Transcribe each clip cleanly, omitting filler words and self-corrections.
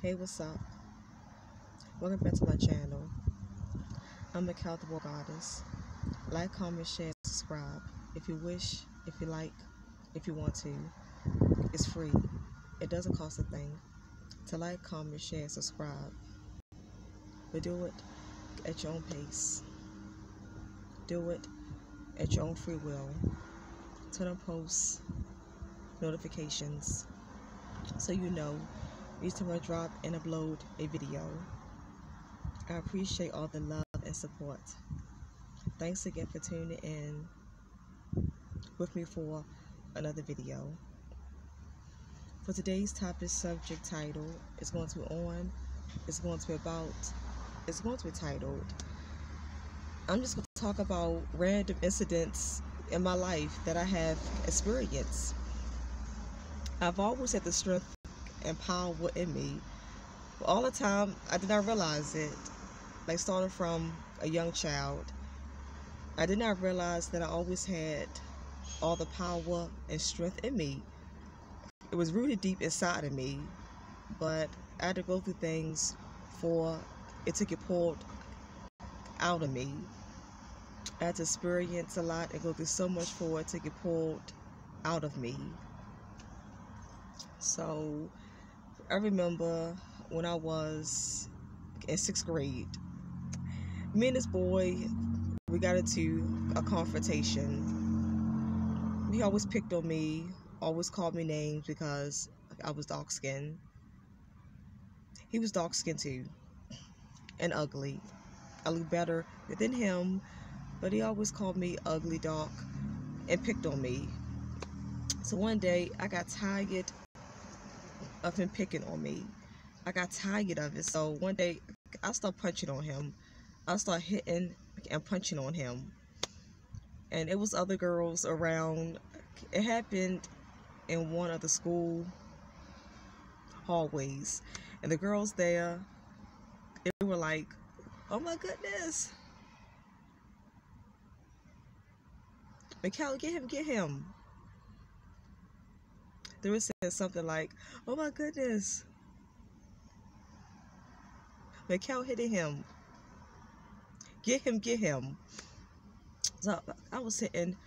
Hey, what's up? Welcome back to my channel. I'm the Accountable Goddess. Like, comment, share, subscribe. If you wish, if you like, if you want to. It's free. It doesn't cost a thing. To like, comment, share, subscribe. But do it at your own pace. Do it at your own free will. Turn on post notifications so you know each time I drop and upload a video. I appreciate all the love and support. Thanks again for tuning in with me for another video. For today's topic subject title is going to be titled, I'm just going to talk about random incidents in my life that I have experienced. I've always had the strength and power in me, but all the time I did not realize it. Like, starting from a young child, I did not realize that I always had all the power and strength in me. It was rooted deep inside of me, but I had to go through things for it to get pulled out of me. I had to experience a lot and go through so much for it to get pulled out of me. So I remember when I was in 6th grade, me and this boy, we got into a confrontation. He always picked on me, always called me names because I was dark skinned. He was dark skinned too, and ugly. I looked better than him, but he always called me ugly, dark, and picked on me. So one day I got tired of him picking on me. I got tired of it. So one day I started punching on him. I started hitting and punching on him. And it was other girls around. It happened in one of the school hallways. And the girls there, they were like, oh my goodness, Mikhail, get him. They were saying something like, oh my goodness, Mikhail hitting him. Get him. So I was sitting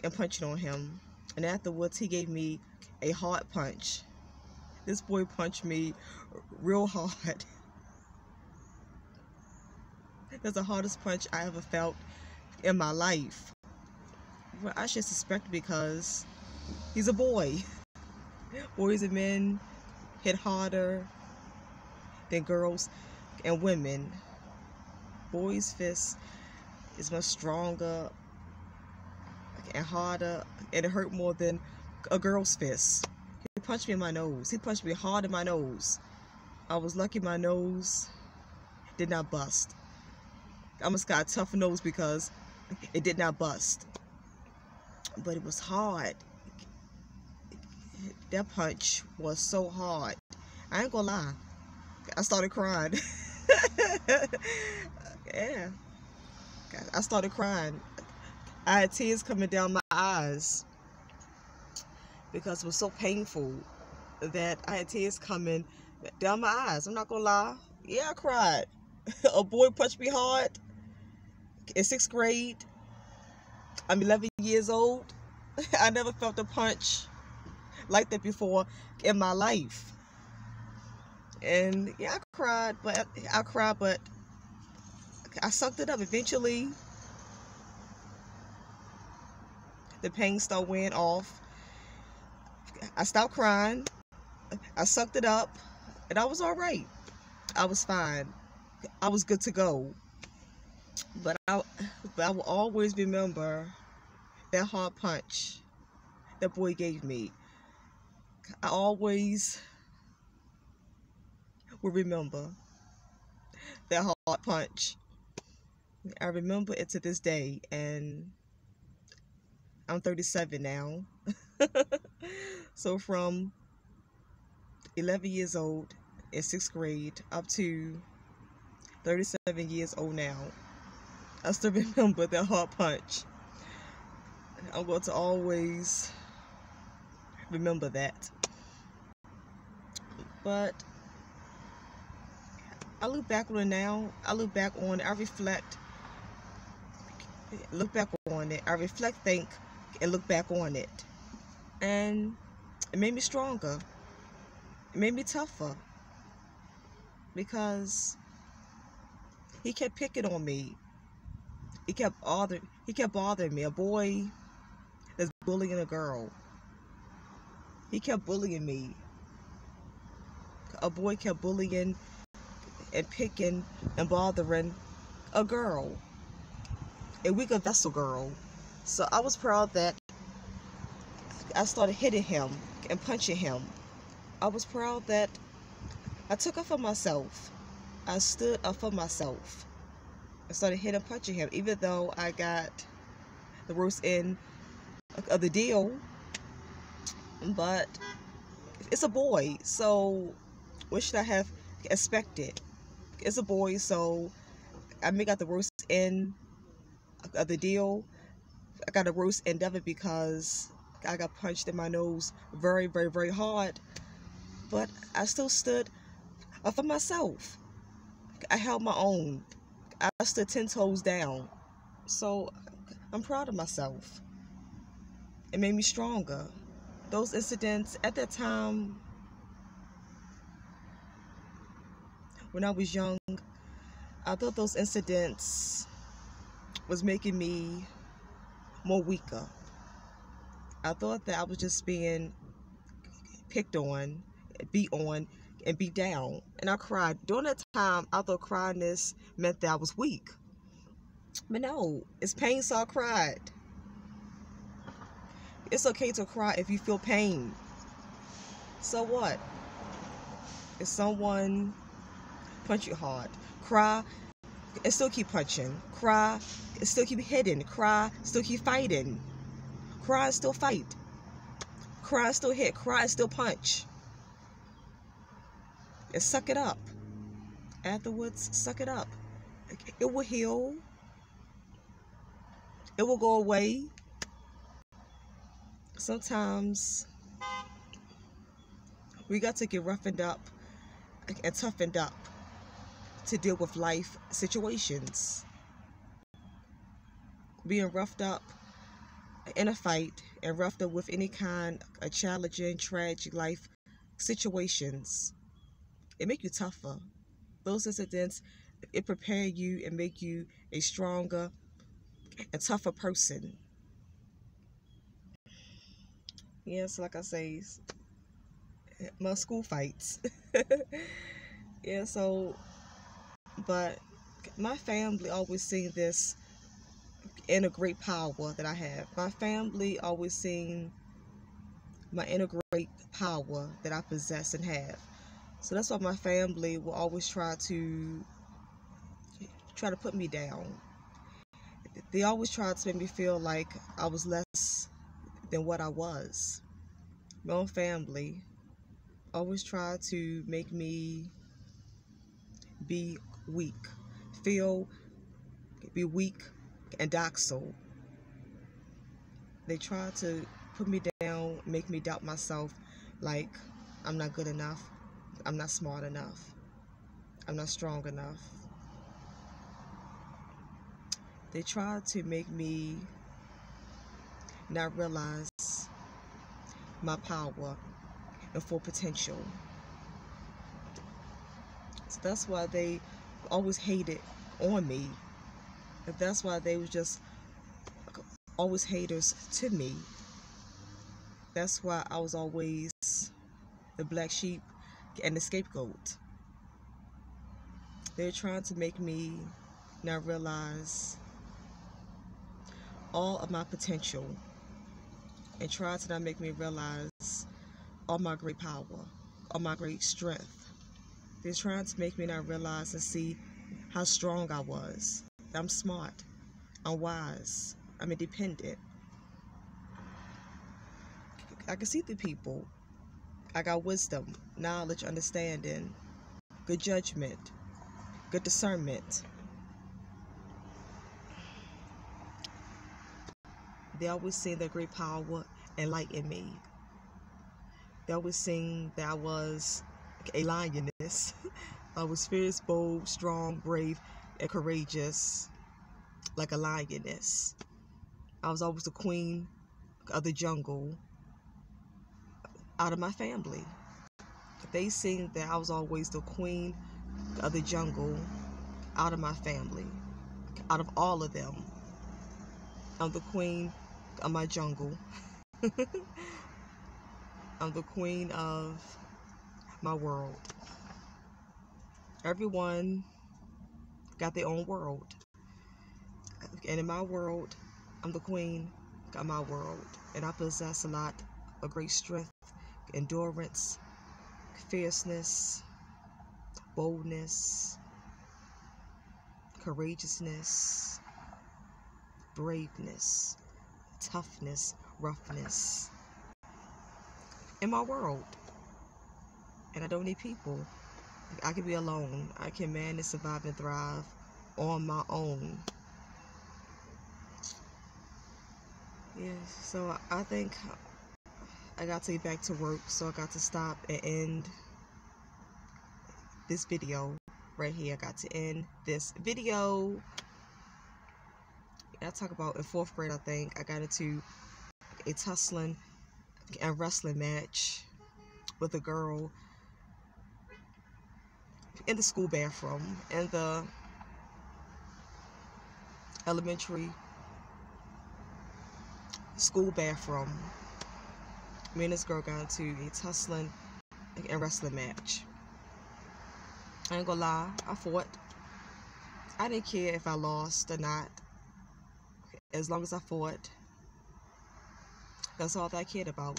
and punching on him. And afterwards, he gave me a hard punch. This boy punched me real hard. That's the hardest punch I ever felt in my life. Well, I should suspect because he's a boy. Boys and men hit harder than girls and women. Boys' fist is much stronger and harder, and it hurt more than a girl's fist. He punched me in my nose. He punched me hard in my nose. I was lucky my nose did not bust. I almost got a tough nose because it did not bust. But it was hard. That punch was so hard. I ain't gonna lie. I started crying. Yeah. I started crying. I had tears coming down my eyes because it was so painful that I had tears coming down my eyes. I'm not gonna lie. Yeah, I cried. A boy punched me hard in 6th grade. I'm 11 years old. I never felt a punch like that before in my life. And yeah, I cried, but I sucked it up. Eventually, the pain started wearing off. I stopped crying. I sucked it up, and I was all right. I was fine. I was good to go. But I will always remember that hard punch that boy gave me. I always will remember that hard punch. I remember it to this day, and I'm 37 now. So from 11 years old in 6th grade up to 37 years old now, I still remember that hard punch. I'm going to always remember that. But I look back on it now. I look back on it. I reflect. Look back on it. I reflect, think, and look back on it. And it made me stronger. It made me tougher. Because he kept picking on me. He kept bothering me. A boy that's bullying a girl. He kept bullying me. A boy kept bullying and picking and bothering a girl. A weaker vessel girl. So I was proud that I started hitting him and punching him. I was proud that I took up for myself. I stood up for myself. I started hitting and punching him, even though I got the worst end of the deal. But it's a boy, so what should I have expected? It's a boy, so I may got the worst end of the deal. I got the worst end of it because I got punched in my nose very, very, very hard. But I still stood up for myself. I held my own. I stood 10 toes down. So I'm proud of myself. It made me stronger. Those incidents at that time, when I was young, I thought those incidents was making me more weaker. I thought that I was just being picked on, beat on, and beat down. And I cried. During that time, I thought cryiness meant that I was weak. But no, it's pain, so I cried. It's okay to cry if you feel pain. So what? If someone punch you hard, cry and still keep punching. Cry and still keep hitting. Cry, still keep fighting. Cry and still fight. Cry and still hit. Cry and still punch. And suck it up. Afterwards, suck it up. It will heal. It will go away. Sometimes we got to get roughened up and toughened up to deal with life situations. Being roughed up in a fight and roughed up with any kind of challenging, tragic life situations, it make you tougher. Those incidents, it prepare you and make you a stronger and tougher person. Yes, like I say, my school fights. Yeah, so, but my family always seen this inner great power that I have. My family always seen my inner great power that I possess and have. So that's why my family will always try to put me down. They always try to make me feel like I was less than what I was. My own family always try to make me be weak, be weak and docile. They try to put me down, make me doubt myself, like I'm not good enough, I'm not smart enough, I'm not strong enough. They try to make me not realize my power and full potential. So that's why they always hated on me. And that's why they was just always haters to me. That's why I was always the black sheep and the scapegoat. They're trying to make me not realize all of my potential and try to not make me realize all my great power, all my great strength. They're trying to make me not realize and see how strong I was. I'm smart, I'm wise, I'm independent. I can see through people. I got wisdom, knowledge, understanding, good judgment, good discernment. They always see their great power and light in me. They always sing that I was a lioness. I was fierce, bold, strong, brave, and courageous, like a lioness. I was always the queen of the jungle out of my family. They sing that I was always the queen of the jungle out of my family. Out of all of them, I'm the queen of my jungle. I'm the queen of my world. Everyone got their own world. And in my world, I'm the queen of my world. And I possess a lot of great strength, endurance, fierceness, boldness, courageousness, braveness, toughness, roughness in my world. And I don't need people. I can be alone. I can manage, survive, and thrive on my own. Yeah, so I think I got to get back to work, so I got to stop and end this video right here. I got to end this video. I talk about in 4th grade, I think, I got into a tussling and wrestling match with a girl in the school bathroom, in the elementary school bathroom. Me and this girl got into a tussling and wrestling match. I ain't gonna lie, I fought. I didn't care if I lost or not. As long as I fought, that's all that I cared about.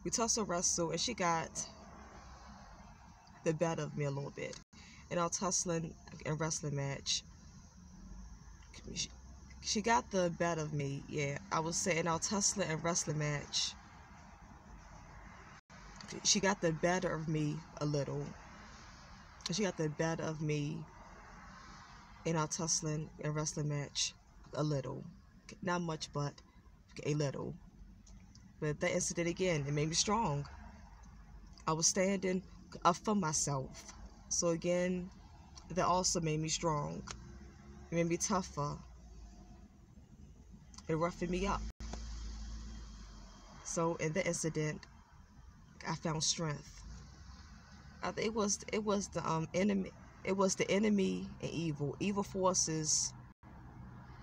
We tussle wrestle, and she got the better of me a little bit. In our tussling and wrestling match, she got the better of me. Yeah, I would say in our tussling and wrestling match, she got the better of me a little. She got the better of me in our tussling and wrestling match a little. Not much, but a little. But that incident again, it made me strong. I was standing up for myself. So again, that also made me strong. It made me tougher. It roughened me up. So in the incident, I found strength. It was the enemy. It was the enemy and evil forces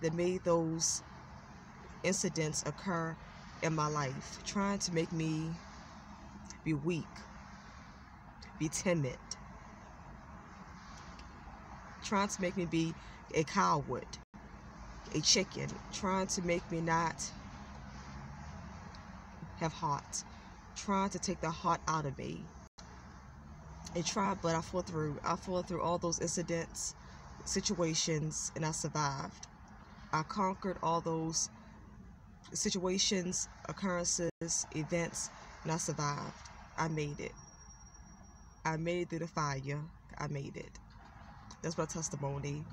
that made those incidents occur in my life, trying to make me be weak, be timid, trying to make me be a coward, a chicken, trying to make me not have heart, trying to take the heart out of me. It tried, but I fought through. I fought through all those incidents, situations, and I survived. I conquered all those situations, occurrences, events, and I survived. I made it. I made it through the fire. I made it. That's my testimony.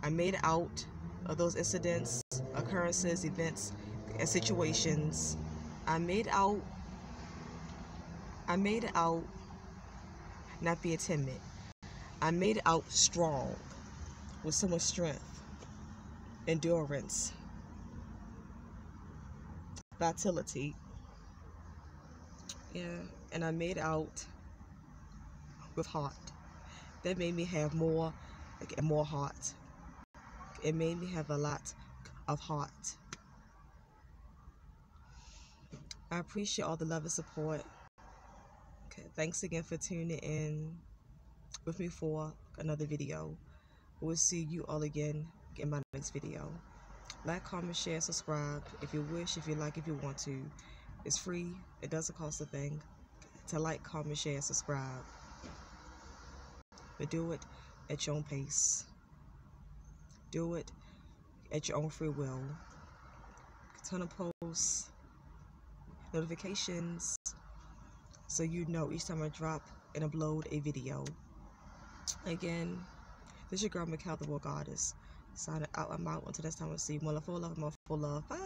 I made it out of those incidents, occurrences, events, and situations. I made it out. I made it out not being timid. I made it out strong, with so much strength, endurance, vitality. Yeah, and I made it out with heart. That made me have more heart. It made me have a lot of heart. I appreciate all the love and support. Okay, thanks again for tuning in with me for another video. We'll see you all again in my next video. Like, comment, share, subscribe if you wish, if you like, if you want to. It's free. It doesn't cost a thing to like, comment, share, subscribe. But do it at your own pace. Do it at your own free will. Turn on posts, notifications, so you know each time I drop and upload a video. Again, this is your girl, Mikhail, the War Goddess. Signing out. I'm out. Until next time, I'll see you. More love, more love, more full love. Bye.